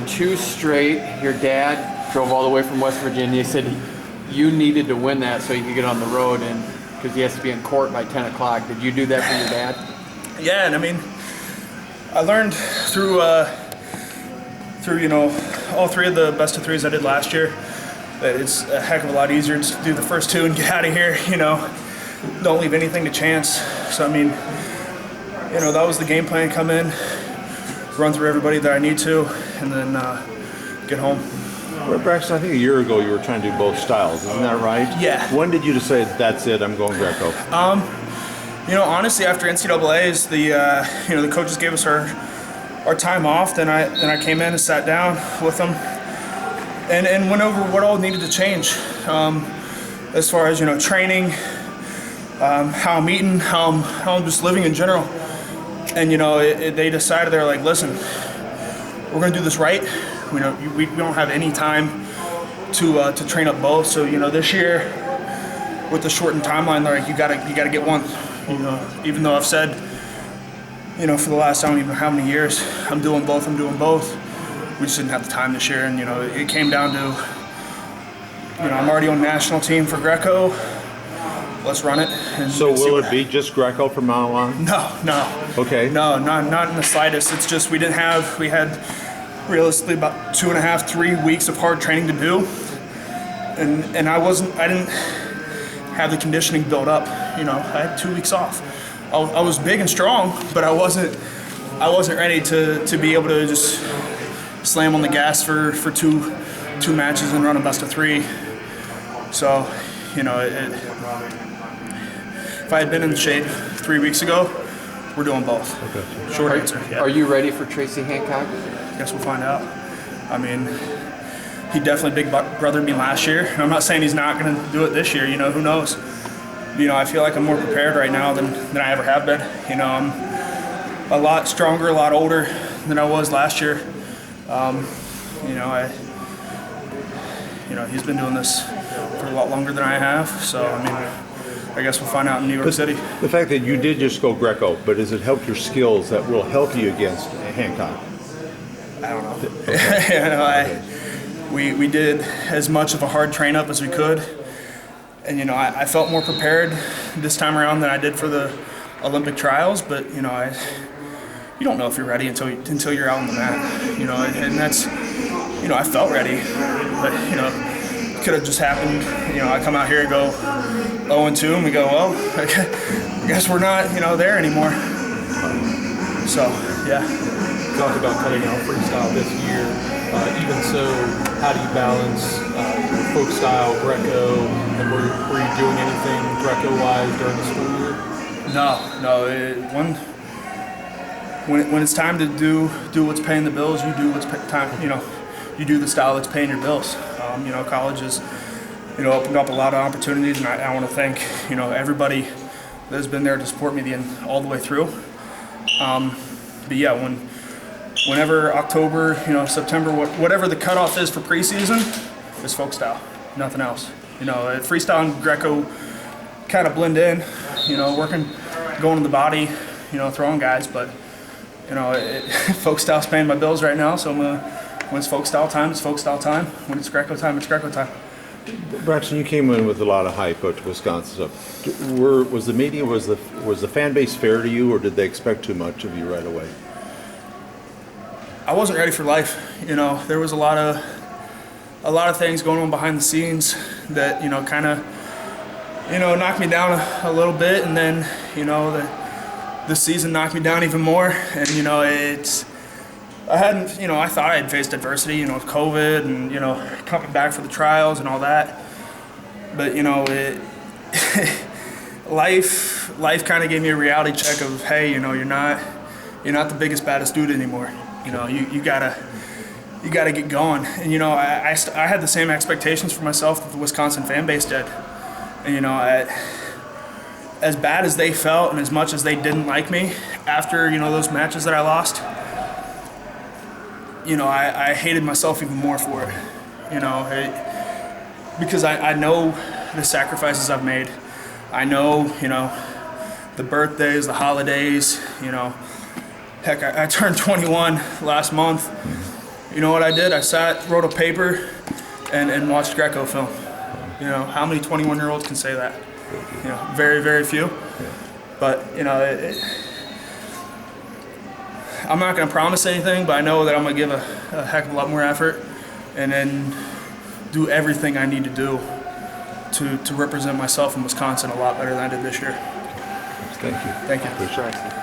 2 straight. Your dad drove all the way from West Virginia. He said you needed to win that so you could get on the road, and because he has to be in court by 10 o'clock. Did you do that for your dad? Yeah, and I mean, I learned through all 3 of the best of 3s I did last year that it's a heck of a lot easier to do the first 2 and get out of here. Don't leave anything to chance. So I mean, that was the game plan. Come in, run through everybody that I need to, and then get home. Well, Braxton, I think a year ago you were trying to do both styles, isn't that right? Yeah. When did you decide that's it, I'm going Greco? Honestly, after NCAA's, the coaches gave us our time off. Then I came in and sat down with them, and went over what all needed to change, as far as training, how I'm eating, how I'm just living in general. And they decided, they're like, listen, we're going to do this right. We don't have any time to train up both. So this year with the shortened timeline, they're like, you gotta get one. Even though I've said for the last I don't even know how many years I'm doing both. We just didn't have the time this year, and it came down to I'm already on the national team for Greco. Let's run it. So will it be just Greco from now on? No. Okay. No, not in the slightest. It's just we had realistically about 2.5, 3 weeks of hard training to do, and I didn't have the conditioning built up. I had 2 weeks off. I was big and strong, but I wasn't ready to be able to just slam on the gas for two matches and run a best of 3. So, if I had been in shape 3 week ago, we're doing both. Okay. Short answer. Yeah. Are you ready for Tracy Hancock? Guess we'll find out. I mean, he definitely big brothered me last year. And I'm not saying he's not going to do it this year. Who knows? I feel like I'm more prepared right now than I ever have been. I'm a lot stronger, a lot older than I was last year. He's been doing this for a lot longer than I have. So, I mean, I guess we'll find out in New York City. The fact that you did just go Greco, but has it helped your skills that will help you against Hancock? I don't know. Okay. We did as much of a hard train up as we could, and I felt more prepared this time around than I did for the Olympic trials. But you don't know if you're ready until you're out on the mat. And that's I felt ready, but it could have just happened. I come out here and go 0-2, and we go, well, I guess we're not there anymore. So yeah. Talk about cutting out freestyle this year. Even so, how do you balance folk style, Greco, and were you doing anything Greco-wise during the school year? No. When it's time to do what's paying the bills, you do what's time. You do the style that's paying your bills. College has opened up a lot of opportunities, and I want to thank everybody that has been there to support me all the way through. But yeah, whenever October, September, whatever the cutoff is for preseason, is folk style, nothing else. Freestyle and Greco kind of blend in, going to the body, throwing guys, but folk style's paying my bills right now, so when it's folk style time, it's folk style time. When it's Greco time, it's Greco time. Braxton, you came in with a lot of hype at Wisconsin. Was the media, was the fan base fair to you, or did they expect too much of you right away? I wasn't ready for life. There was a lot of things going on behind the scenes that kind of knocked me down a little bit, and then the season knocked me down even more. And I thought I had faced adversity, with COVID and coming back for the trials and all that. But life kind of gave me a reality check of, hey, you're not the biggest, baddest dude anymore. You gotta get going. And I had the same expectations for myself that the Wisconsin fan base did. And as bad as they felt and as much as they didn't like me after those matches that I lost, I hated myself even more for it. Because I know the sacrifices I've made. I know the birthdays, the holidays. Heck, I turned 21 last month, You know what I did? I sat, wrote a paper, and watched Greco film. You know, how many 21-year-olds can say that? You know, very, very few. But, you know, I'm not going to promise anything, but I know that I'm going to give a heck of a lot more effort and then do everything I need to do to represent myself in Wisconsin a lot better than I did this year. Thank you. Thank you. Appreciate it.